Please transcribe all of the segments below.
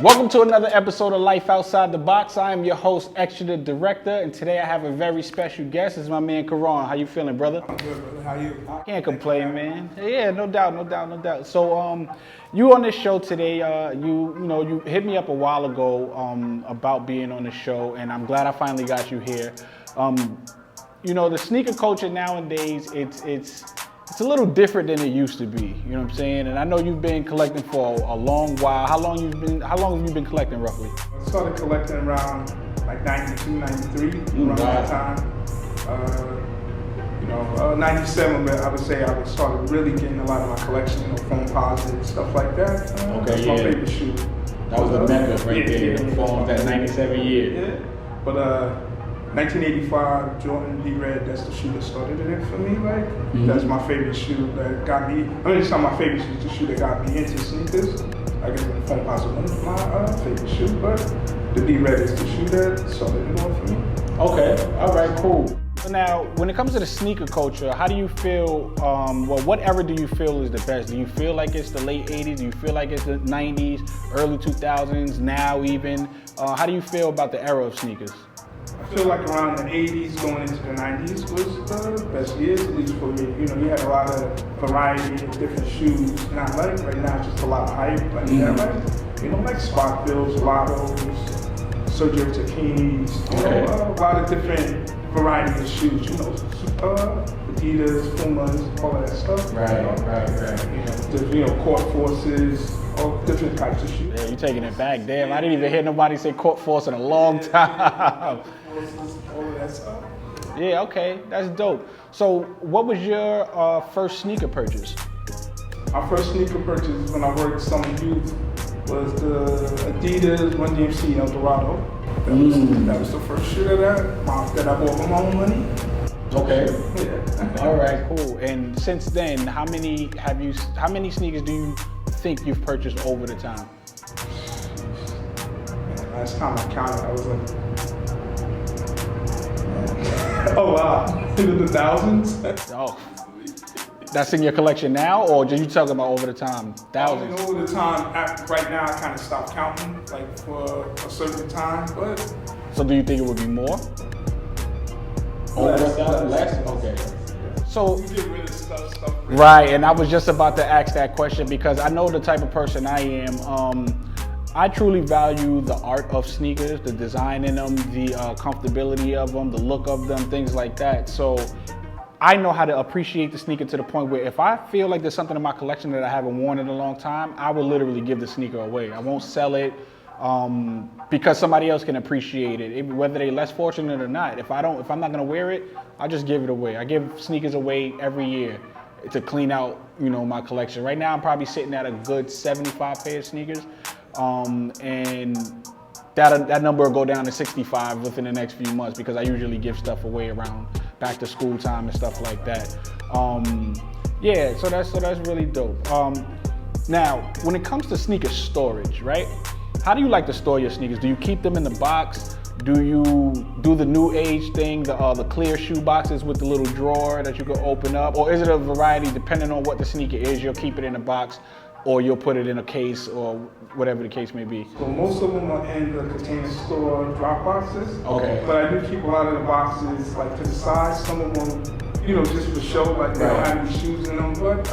Welcome to another episode of Life Outside the Box. I am your host, Extra the Director, and today I have a very special guest. This is my man, Karan. How you feeling, brother? I'm good, brother. How you? Can't complain, man. Yeah, no doubt. So, you on this show today, you hit me up a while ago about being on the show, and I'm glad I finally got you here. The sneaker culture nowadays, it's a little different than it used to be. You know what I'm saying? And I know you've been collecting for a long while. How long have you been collecting roughly? I started collecting around like 92, 93, around that time. 97, but I would say I started really getting a lot of my collection, foam posits, stuff like that. That's my favorite shoe. That was the mecca right there, the foams that 97 year. Yeah, but 1985 Jordan D-Red, that's the shoe that started it for me. That's my favorite shoe that got me. It's not my favorite shoe, it's the shoe that got me into sneakers. I guess the foam posit one is my favorite shoe, but the D-Red is the shoe that started it all for me. Okay, all right, cool. So now, when it comes to the sneaker culture, how do you feel, what era do you feel is the best? Do you feel like it's the late 80s? Do you feel like it's the 90s, early 2000s, now even? How do you feel about the era of sneakers? I feel like around the 80s going into the 90s was the best years, at least for me. You had a lot of variety of different shoes. Not like right now, it's just a lot of hype. Like Sparkvilles, Lottos, Sergio Tacchini's, a lot of different variety of shoes. Adidas, Pumas, all of that stuff. Right. Court Forces, all different types of shoes. Yeah, you taking it back. Damn, I didn't even hear nobody say Court Force in a long time. All of that stuff. Yeah, okay, that's dope. So, what was your first sneaker purchase? My first sneaker purchase when I worked Summer Youth was the Adidas Run DMC El Dorado. That was the first shoe that I bought with my own money. Okay. Yeah. All right, cool. And since then, how many sneakers do you think you've purchased over the time? Last time I counted, I was like, oh wow, into the thousands. Oh, that's in your collection now, or did you talking about over the time? Thousands. Over the time, right now I kind of stopped counting, like for a certain time, but. So do you think it would be more? Less? Okay. So, you get rid of stuff. Right, and I was just about to ask that question because I know the type of person I am. I truly value the art of sneakers, the design in them, the comfortability of them, the look of them, things like that. So I know how to appreciate the sneaker to the point where if I feel like there's something in my collection that I haven't worn in a long time, I will literally give the sneaker away. I won't sell it because somebody else can appreciate it, whether they're less fortunate or not. If I'm not gonna wear it, I'll just give it away. I give sneakers away every year to clean out, my collection. Right now, I'm probably sitting at a good 75 pair of sneakers. And that number will go down to 65 within the next few months because I usually give stuff away around back to school time and stuff like that. So that's really dope. Now, when it comes to sneaker storage, right? How do you like to store your sneakers? Do you keep them in the box? Do you do the new age thing, the clear shoe boxes with the little drawer that you can open up? Or is it a variety depending on what the sneaker is? You'll keep it in a box or you'll put it in a case or whatever the case may be. So most of them are in the container store drop boxes. Okay. But I do keep a lot of the boxes like to the side. Some of them, just for show, like they don't have any shoes in them. But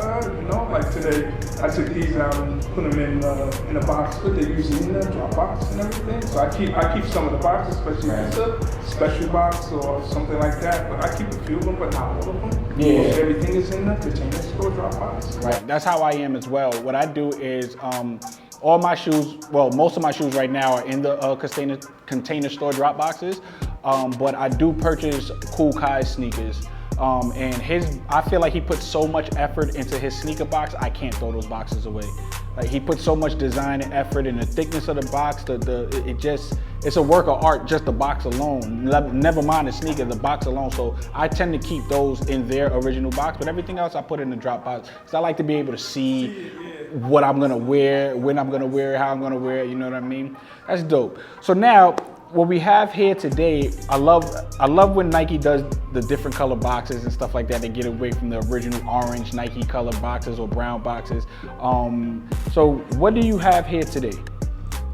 like today, I took these out and put them in a box, but they're usually in the drop box and everything. So I keep some of the boxes, especially if it's a special box or something like that. But I keep a few of them, but not all of them. Yeah. Most everything is in the container store drop box. Right. That's how I am as well. What I do is all my shoes, most of my shoes right now are in the container store drop boxes, but I do purchase Cool Kai's sneakers. I feel like he put so much effort into his sneaker box, I can't throw those boxes away. Like he put so much design and effort in the thickness of the box, it's a work of art, just the box alone. Never mind the sneaker, the box alone. So I tend to keep those in their original box, but everything else I put in the drop box. Because I like to be able to see what I'm gonna wear, when I'm gonna wear it, how I'm gonna wear it, you know what I mean? That's dope. So now, what we have here today, I love when Nike does the different color boxes and stuff like that. They get away from the original orange Nike color boxes or brown boxes. So what do you have here today?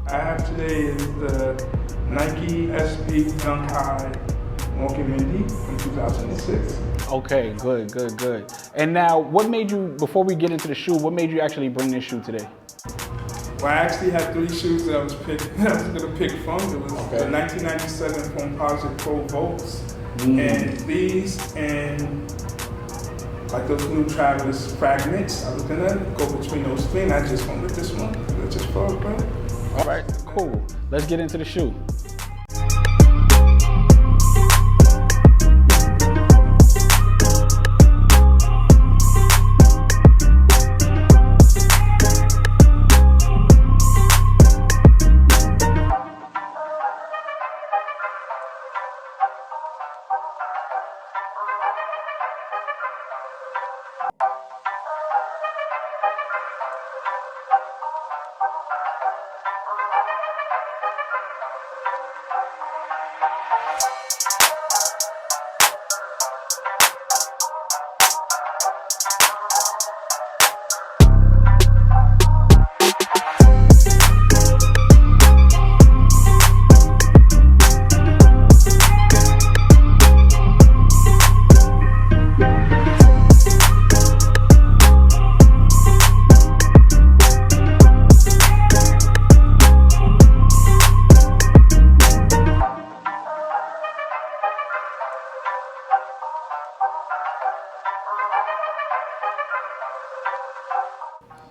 I have today is the Nike SB Dunk High Mort Mindy from 2006. Okay, good. And now, what made you, before we get into the shoe, what made you actually bring this shoe today? Well, I actually had 3 shoes that I was going to pick from. It was the 1997 Composite Pro Volts, and these, and like those new Travis Fragments. I was gonna go between those 3, and I just went with this one. It just felt great. All right, cool. Let's get into the shoe.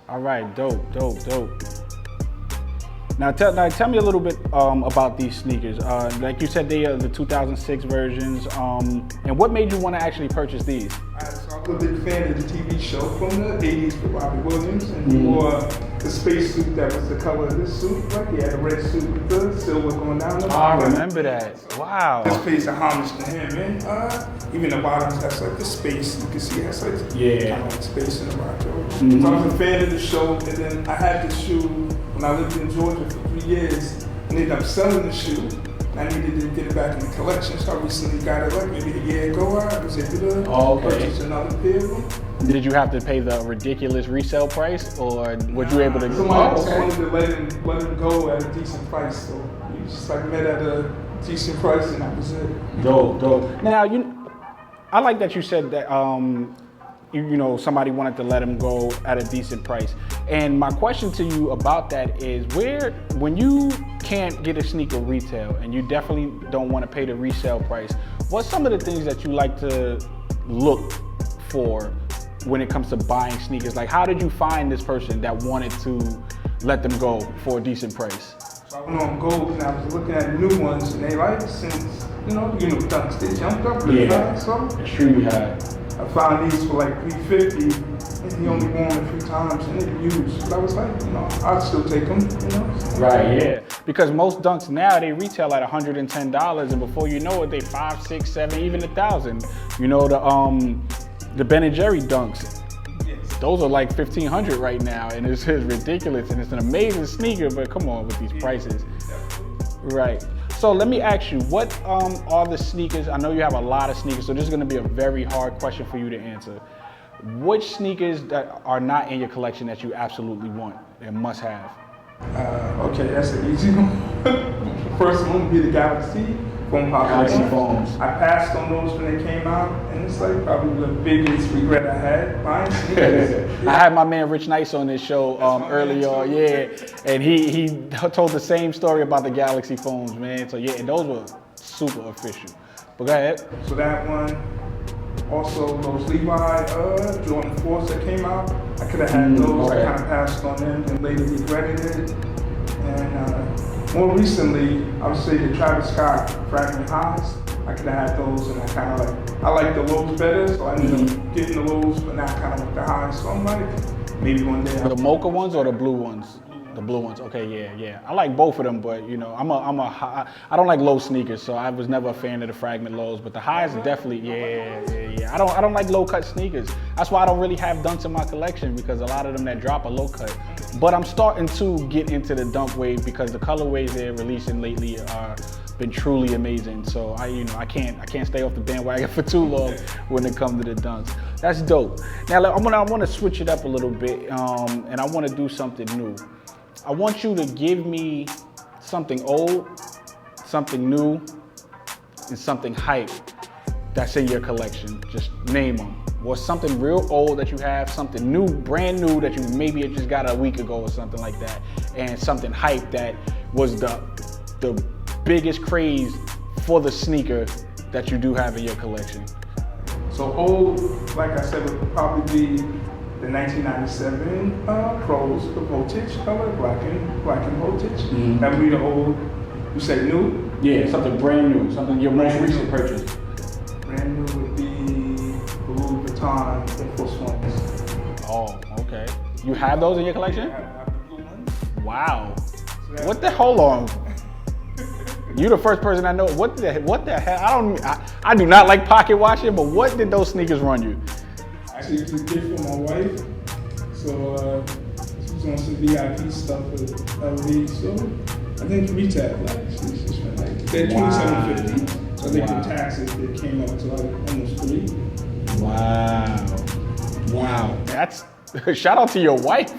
All right, dope. Now tell me a little bit about these sneakers. Like you said, they are the 2006 versions. And what made you want to actually purchase these? So I'm a big fan of the TV show from the 80s with Robbie Williams, and he wore the space suit that was the color of this suit. Right? He had a red suit with the silver going down the bottom. I remember that. Wow. This pays a homage to him, and even the bottoms has like the space. You can see it has like kind of like space in the bottom. So I was a fan of the show, and then I had this shoe when I lived in Georgia for 3 years, and ended up selling the shoe. I needed to get it back in the collection, so I recently got it like maybe a year ago. I was able to purchase another pair of them. Did you have to pay the ridiculous resale price, or were you able to? Somebody just wanted to let him go at a decent price, so we just like met at a decent price, and that was it. Dope. Now I like that you said that you know somebody wanted to let him go at a decent price. And my question to you about that is, when you can't get a sneaker retail and you definitely don't want to pay the resale price, what's some of the things that you like to look for when it comes to buying sneakers? Like, how did you find this person that wanted to let them go for a decent price? So I went on Gold and I was looking at new ones, and they like, since dunks, they jumped up really high, so extremely high. I found these for like $350, and he only wore them a few times, and they used. But I was like, I'd still take them, Right, yeah. Because most dunks now, they retail at $110, and before you know it, they 5, 6, 7, even 1,000. You know, the Ben & Jerry dunks, those are like $1,500 right now, and it's ridiculous, and it's an amazing sneaker, but come on with these prices. Right. So let me ask you, what are the sneakers? I know you have a lot of sneakers, so this is going to be a very hard question for you to answer. Which sneakers that are not in your collection that you absolutely want and must have? Okay, that's an easy one. The first one would be the Galaxy Foams. I passed on those when they came out, and it's like probably the biggest regret I had buying sneakers. I had my man Rich Nice on this show earlier, and he told the same story about the Galaxy Foams, man. So and those were super official. But go ahead. So that one, also those Levi Jordan 4s that came out, I could have had those. I kind of passed on them and later regretted it. And more recently, I would say the Travis Scott Fragment Highs. I could have had those, and I like the lows better, so I ended up getting the lows, but now kind of like the highs. So I'm like, maybe one day. The mocha ones or the blue ones? The blue ones. Okay, yeah. I like both of them, but I don't like low sneakers, so I was never a fan of the Fragment lows. But the highs are definitely, yeah. I don't like low cut sneakers. That's why I don't really have dunks in my collection, because a lot of them that drop are low cut. But I'm starting to get into the dunk wave because the colorways they're releasing lately are been truly amazing. So I can't stay off the bandwagon for too long when it comes to the dunks. That's dope. Now I want to switch it up a little bit, and I want to do something new. I want you to give me something old, something new, and something hype that's in your collection. Just name them. Or something real old that you have, something new, brand new that you maybe just got a week ago or something like that, and something hype that was the biggest craze for the sneaker that you do have in your collection. So old, like I said, would probably be the 1997 Pros, the voltage color, black and voltage. Mm-hmm. That would be the old. You say new? Yeah, something brand new, something your most recent purchase. Brand new would be Louis Vuitton Air Force Ones. Oh, okay. You have those in your collection? Yeah, I have the blue ones. Wow. What the hold on? You the first person I know. What the hell? I do not like pocket watching, but what did those sneakers run you? Actually, it was a gift for my wife. So she was on some VIP stuff with LV. So I think retail, like she spent like they're $27.50. So I think the taxes it came up to like almost $3. Wow. That's shout out to your wife.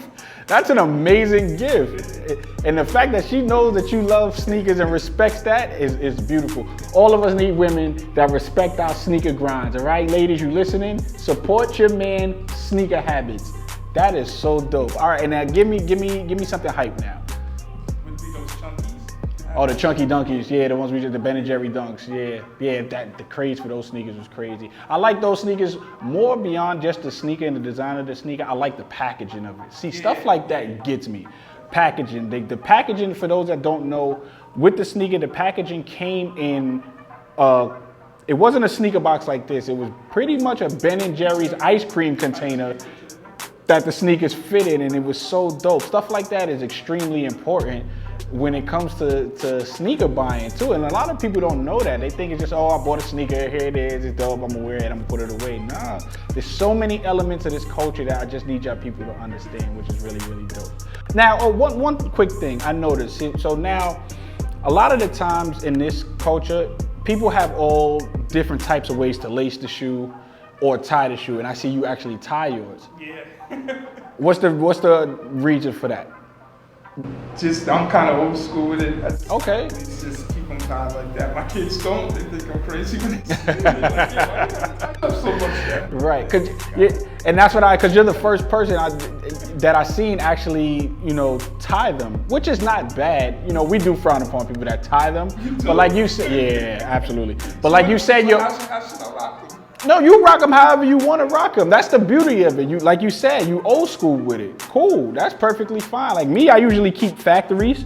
That's an amazing gift. And the fact that she knows that you love sneakers and respects that is beautiful. All of us need women that respect our sneaker grinds, all right? Ladies, you listening? Support your man sneaker habits. That is so dope. All right, and now give me something hype now. Would be those chunkies. Oh, the chunky dunkies, yeah, the ones we did, the Ben & Jerry dunks, yeah, the craze for those sneakers was crazy. I like those sneakers more beyond just the sneaker and the design of the sneaker. I like the packaging of it. See, stuff like that gets me. Packaging, the packaging, for those that don't know, with the sneaker, the packaging came in, it wasn't a sneaker box like this. It was pretty much a Ben & Jerry's ice cream container that the sneakers fit in, and it was so dope. Stuff like that is extremely important when it comes to sneaker buying too. And a lot of people don't know that. They think it's just, oh, I bought a sneaker, here it is, it's dope, I'm gonna wear it, I'm gonna put it away. Nah, there's so many elements of this culture that I just need y'all people to understand, which is really, really dope. Now, one quick thing I noticed. So now, a lot of the times in this culture, people have all different types of ways to lace the shoe or tie the shoe, and I see you actually tie yours. Yeah. What's the reason for that? Just, I'm kind of old school with it. Okay. It's just keep them tied like that. My kids don't. They think I'm crazy when they see me. They're like, yeah, I love so much that. Right, and that's what because you're the first person that I seen actually, tie them, which is not bad. We do frown upon people that tie them, but like you said, yeah, absolutely. But like you said, how should I rock them? No, you rock them however you want to rock them. That's the beauty of it. Like you said, you old school with it. Cool, that's perfectly fine. Like me, I usually keep factories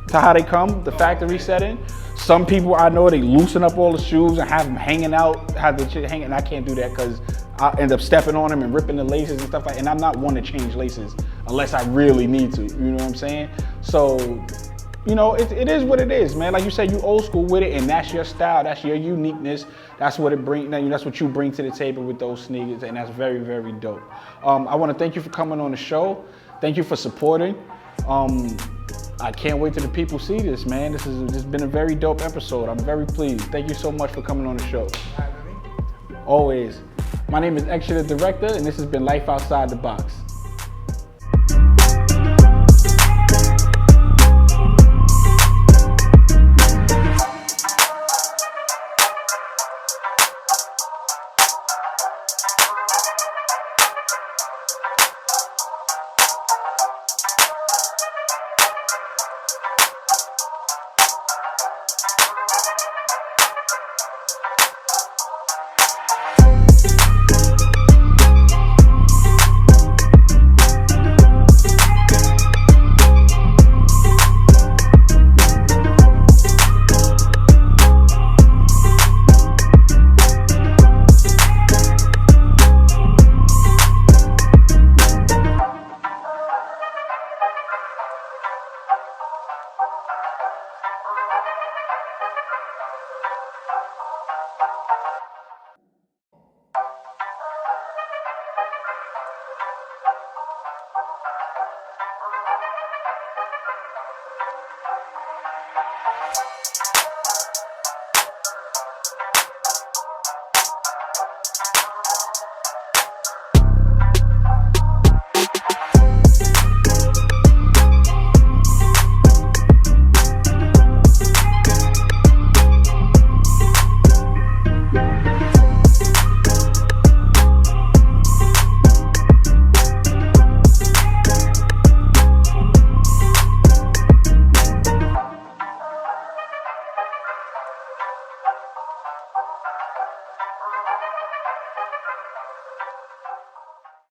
to how they come, the factory setting. Some people I know, they loosen up all the shoes and have them hanging out, have the shit hanging, and I can't do that because I end up stepping on them and ripping the laces and stuff like that. And I'm not one to change laces unless I really need to, you know what I'm saying? So, it is what it is, man. Like you said, you old school with it, and that's your style, that's your uniqueness. That's what it brings. That's what you bring to the table with those sneakers, and that's very, very dope. I want to thank you for coming on the show. Thank you for supporting. I can't wait till the people see this, man. This has been a very dope episode. I'm very pleased. Thank you so much for coming on the show. Always. My name is Extra the Director, and this has been Life Outside the Box.